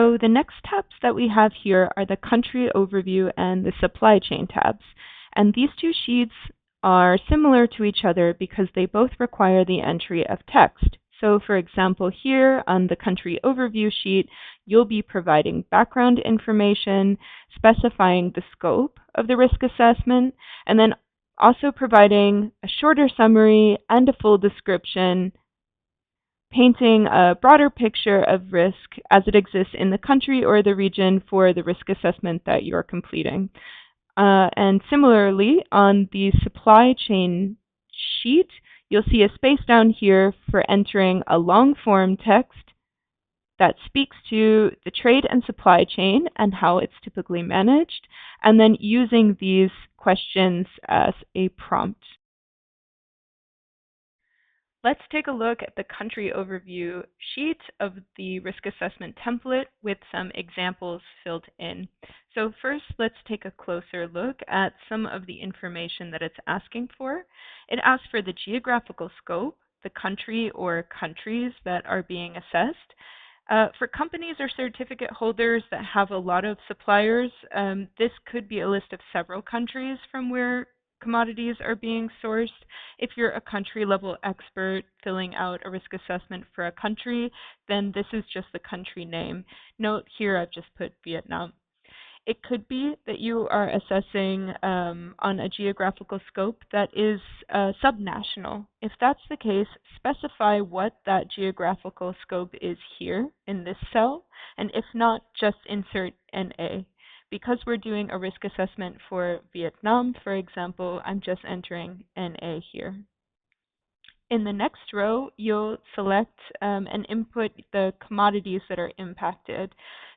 So the next tabs that we have here are the country overview and the supply chain tabs. And these two sheets are similar to each other because they both require the entry of text. So for example, here on the country overview sheet, you'll be providing background information, specifying the scope of the risk assessment, and then also providing a shorter summary and a full description, painting a broader picture of risk as it exists in the country or the region for the risk assessment that you're completing. And similarly, on the supply chain sheet, you'll see a space down here for entering a long form text that speaks to the trade and supply chain and how it's typically managed, and then using these questions as a prompt. Let's take a look at the country overview sheet of the risk assessment template with some examples filled in. So first, let's take a closer look at some of the information that it's asking for. It asks for the geographical scope, the country or countries that are being assessed. For companies or certificate holders that have a lot of suppliers, this could be a list of several countries from where commodities are being sourced. If you're a country level expert filling out a risk assessment for a country, then this is just the country name. Note here I've just put Vietnam. It could be that you are assessing on a geographical scope that is subnational. If that's the case, specify what that geographical scope is here in this cell, and if not, just insert NA. Because we're doing a risk assessment for Vietnam, for example, I'm just entering NA here. In the next row, you'll select and input the commodities that are impacted.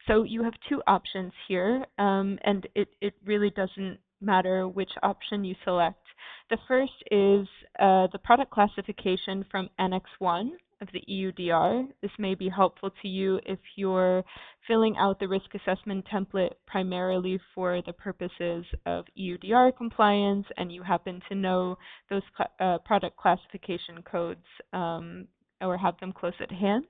So you have two options here, and it really doesn't matter which option you select. The first is the product classification from Annex 1 of the EUDR. This may be helpful to you if you're filling out the risk assessment template primarily for the purposes of EUDR compliance and you happen to know those product classification codes or have them close at hand.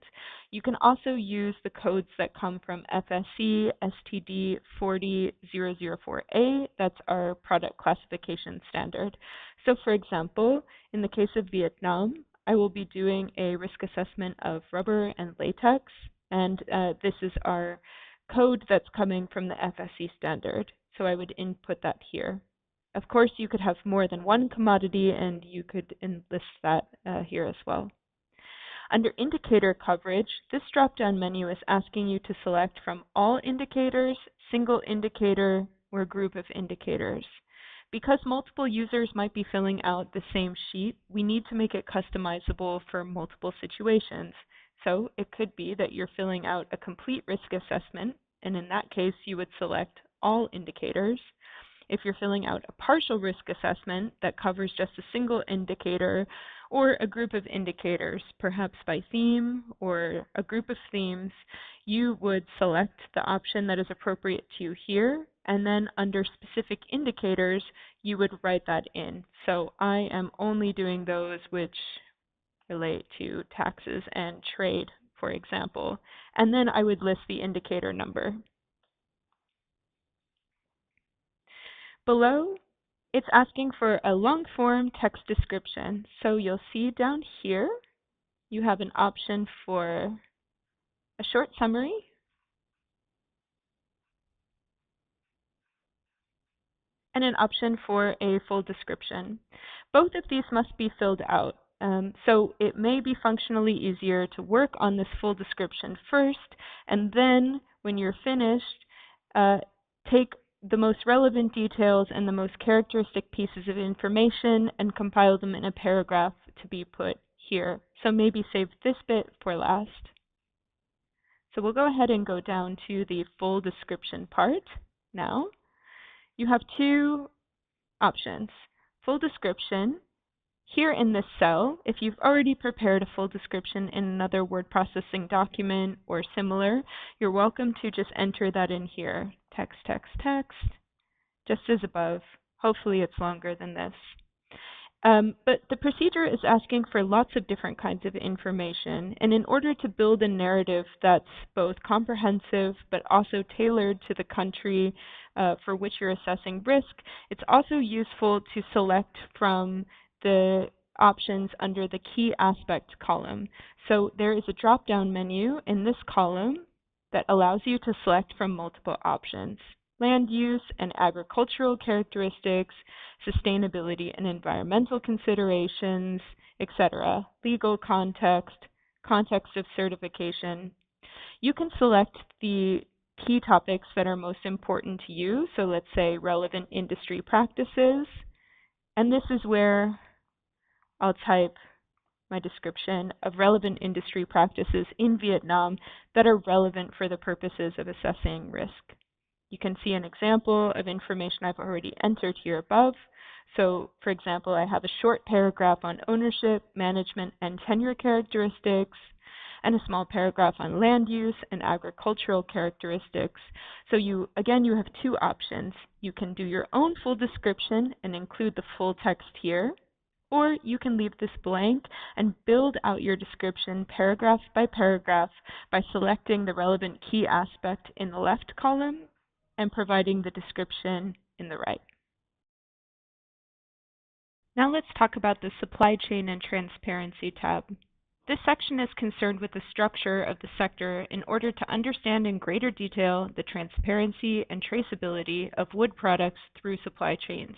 You can also use the codes that come from FSC STD 40004A. That's our product classification standard. So for example, in the case of Vietnam, I will be doing a risk assessment of rubber and latex, and this is our code that's coming from the FSC standard. So I would input that here. Of course, you could have more than one commodity, and you could enlist that here as well. Under indicator coverage, this drop-down menu is asking you to select from all indicators, single indicator, or group of indicators. Because multiple users might be filling out the same sheet, we need to make it customizable for multiple situations. So it could be that you're filling out a complete risk assessment, and in that case, you would select all indicators. If you're filling out a partial risk assessment that covers just a single indicator or a group of indicators, perhaps by theme or a group of themes, you would select the option that is appropriate to you here, and then under specific indicators, you would write that in. So I am only doing those which relate to taxes and trade, for example, and then I would list the indicator number. Below, it's asking for a long form text description. So you'll see down here, you have an option for a short summary, and an option for a full description. Both of these must be filled out. So it may be functionally easier to work on this full description first, and then when you're finished, take the most relevant details and the most characteristic pieces of information and compile them in a paragraph to be put here. So maybe save this bit for last. So we'll go ahead and go down to the full description part now. You have two options. Full description. Here in this cell, if you've already prepared a full description in another word processing document or similar, you're welcome to just enter that in here. Text, text, text, just as above. Hopefully it's longer than this. But the procedure is asking for lots of different kinds of information, and in order to build a narrative that's both comprehensive but also tailored to the country for which you're assessing risk, it's also useful to select from the options under the key aspect column. So there is a drop-down menu in this column that allows you to select from multiple options: land use and agricultural characteristics, sustainability and environmental considerations, etc., legal context, context of certification. You can select the key topics that are most important to you, so let's say relevant industry practices, and this is where I'll type my description of relevant industry practices in Vietnam that are relevant for the purposes of assessing risk. You can see an example of information I've already entered here above. So, for example, I have a short paragraph on ownership, management, and tenure characteristics, and a small paragraph on land use and agricultural characteristics. So you have two options. You can do your own full description and include the full text here, or you can leave this blank and build out your description paragraph by paragraph by selecting the relevant key aspect in the left column and providing the description in the right. Now let's talk about the Supply Chain and Transparency tab. This section is concerned with the structure of the sector in order to understand in greater detail the transparency and traceability of wood products through supply chains.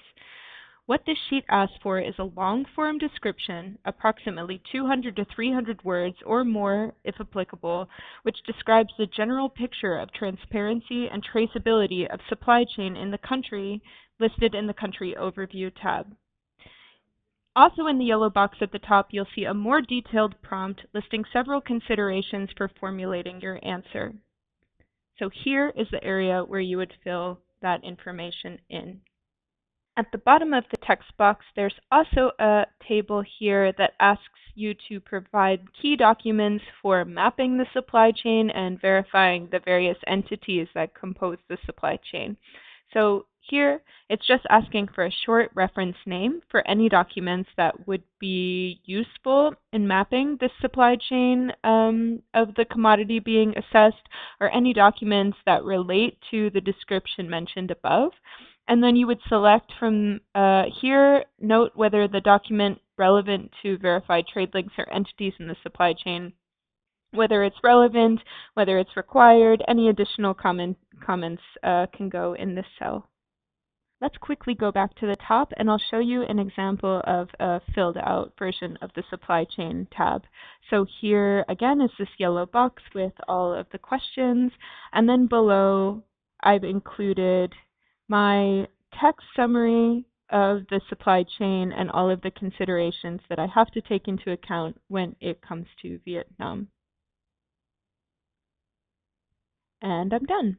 What this sheet asks for is a long-form description, approximately 200 to 300 words or more if applicable, which describes the general picture of transparency and traceability of supply chain in the country listed in the Country Overview tab. Also in the yellow box at the top, you'll see a more detailed prompt listing several considerations for formulating your answer. So here is the area where you would fill that information in. At the bottom of the text box, there's also a table here that asks you to provide key documents for mapping the supply chain and verifying the various entities that compose the supply chain. So here, it's just asking for a short reference name for any documents that would be useful in mapping the supply chain of the commodity being assessed, or any documents that relate to the description mentioned above. And then you would select from here, note whether the document relevant to verified trade links or entities in the supply chain, whether it's relevant, whether it's required. Any additional comments can go in this cell. Let's quickly go back to the top and I'll show you an example of a filled out version of the supply chain tab. So here again is this yellow box with all of the questions, and then below I've included my text summary of the supply chain and all of the considerations that I have to take into account when it comes to Vietnam. And I'm done.